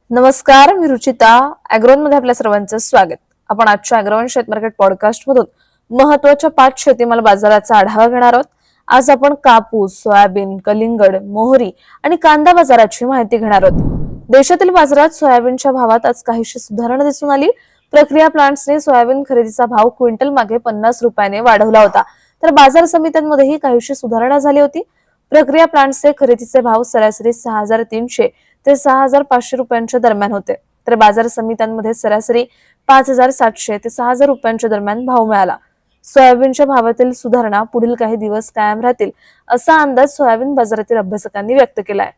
नमस्कार, मी रुचिता. अॅग्रोवन मध्ये आपल्या सर्वांचं स्वागत. आपण आजच्या अॅग्रोवन शेत मार्केट पॉडकास्ट मधून महत्त्वाच्या 5 शेतीमाल बाजाराचा आढावा घेणार आहोत. आज आपण कापूस, सोयाबीन, कलिंगड, मोहरी आणि कांदा बाजाराची माहिती घेणार आहोत. देशातील बाजारात सोयाबीनच्या भावात आज काहीशी सुधारणा दिसून आली. प्रक्रिया प्लांट्सने सोयाबीन खरेदीचा भाव क्विंटल मागे 50 रुपयाने वाढवला होता, तर बाजार समित्यांमध्येही काहीशी सुधारणा झाली होती. प्रक्रिया प्लांट्सचे खरेदीचे भाव सरासरी 6,300 ते 6,500 रुपयांच्या दरम्यान होते, तर बाजार समित्यांमध्ये सरासरी 5,700 ते 6,000 रुपयांच्या दरम्यान भाव मिळाला. सोयाबीनच्या भावातील सुधारणा पुढील काही दिवस कायम राहतील, असा अंदाज सोयाबीन बाजारातील अभ्यासकांनी व्यक्त केलाय.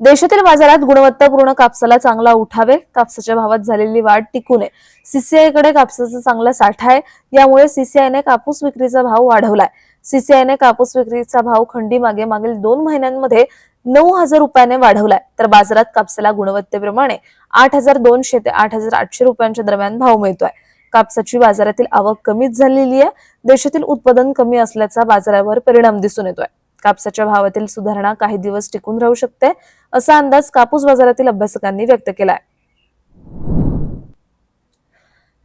देशातील बाजारात गुणवत्तापूर्ण कापसाला चांगला उठावे, कापसाच्या भावात झालेली वाढ टिकू नये. सीसीआय कडे कापसाचा चांगला साठा आहे, यामुळे सीसीआयने कापूस विक्रीचा भाव वाढवलाय. सीसीआयने कापूस विक्रीचा भाव खंडी मागे मागील 2 महिन्यांमध्ये 9,000 रुपयाने वाढवलाय, तर बाजारात कापसाला गुणवत्तेप्रमाणे 8,200 ते 8,800 रुपयांच्या दरम्यान भाव मिळतोय. कापसाची बाजारातील आवक कमीच झालेली आहे. देशातील उत्पादन कमी असल्याचा बाजारावर परिणाम दिसून येतोय. कापसाच्या भावातील सुधारणा काही दिवस टिकून राहू शकते, असा अंदाज कापूस बाजारातील अभ्यासकांनी व्यक्त केलाय.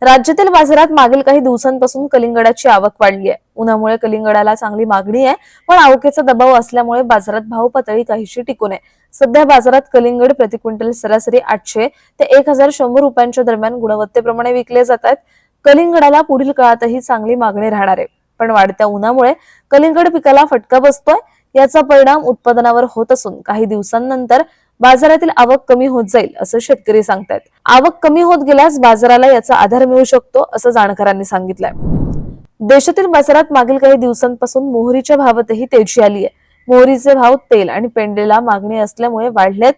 राज्यातील बाजारात मागील काही दिवसांपासून कलिंगडाची आवक वाढली आहे. उन्हामुळे कलिंगडाला चांगली मागणी आहे, पण आवकेचा दबाव असल्यामुळे बाजारात भाव पातळी काहीशी टिकून आहे. सध्या बाजारात कलिंगड प्रति क्विंटल सरासरी 800 ते 1,100 रुपयांच्या दरम्यान गुणवत्तेप्रमाणे विकले जात आहेत. कलिंगडाला पुढील काळातही चांगली मागणी राहणार आहे, पण वाढत्या उन्हामुळे कलिंगड पिकाला फटका बसतोय. याचा परिणाम उत्पादनावर होत असून काही दिवसांनंतर बाजारातील आवक कमी होत जाईल, असं शेतकरी सांगतायत. आवक कमी होत गेल्यास बाजाराला याचा आधार मिळू शकतो, असं जाणकारांनी सांगितलंय. देशातील बाजारात मागील काही दिवसांपासून मोहरीच्या भावातही तेजी आली आहे. मोहरीचे भाव तेल आणि पेंडेला मागणी असल्यामुळे वाढलेत.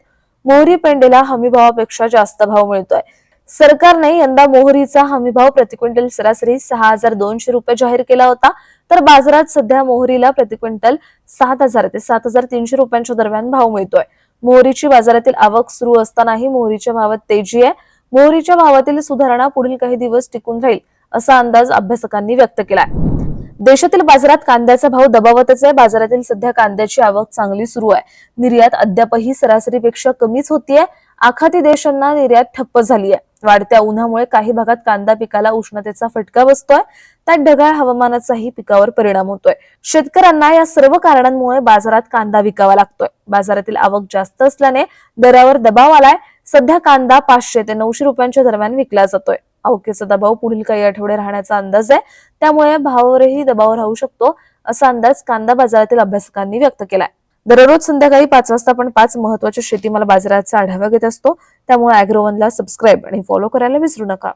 मोहरी पेंडेला हमीभावापेक्षा जास्त भाव मिळतोय. सरकारने यंदा मोहरीचा हमीभाव प्रति क्विंटल सरासरी 6,200 रुपये जाहीर केला होता, तर बाजारात सध्या मोहरीला प्रति क्विंटल 7,000 ते 7,300 रुपयांच्या दरम्यान भाव मिळतोय. मोहरीची बाजारातील आवक सुरू असतानाही मोहरीच्या भावात तेजी आहे. मोहरीच्या भावातील सुधारणा पुढील काही दिवस टिकून राहील, असा अंदाज अभ्यासकांनी व्यक्त केलाय. देशातील बाजारात कांद्याचा भाव दबावतच आहे. बाजारातील सध्या कांद्याची आवक चांगली सुरू आहे. निर्यात अद्यापही सरासरीपेक्षा कमीच होतीये. आखाती देशांना निर्यात ठप्प झाली आहे. वाढत्या उन्हामुळे काही भागात कांदा पिकाला उष्णतेचा फटका बसतोय, त्यात ढगाळ हवामानाचाही पिकावर परिणाम होतोय. शेतकऱ्यांना या सर्व कारणांमुळे बाजारात कांदा विकावा लागतोय. बाजारातील आवक जास्त असल्याने दरावर दबाव आलाय. सध्या कांदा 500 ते 900 रुपयांच्या दरम्यान विकला जातोय. आवकेचा दबाव पुढील काही आठवडे राहण्याचा अंदाज आहे, त्यामुळे भावावरही दबाव राहू शकतो, असा अंदाज कांदा बाजारातील अभ्यासकांनी व्यक्त केलाय. दररोज संध्याकाळी 5 वाजता आपण 5 महत्त्वाच्या शेतीमाल बाजाराचा आढावा घेत असतो, त्यामुळे अॅग्रोवनला सबस्क्राईब आणि फॉलो करायला विसरू नका.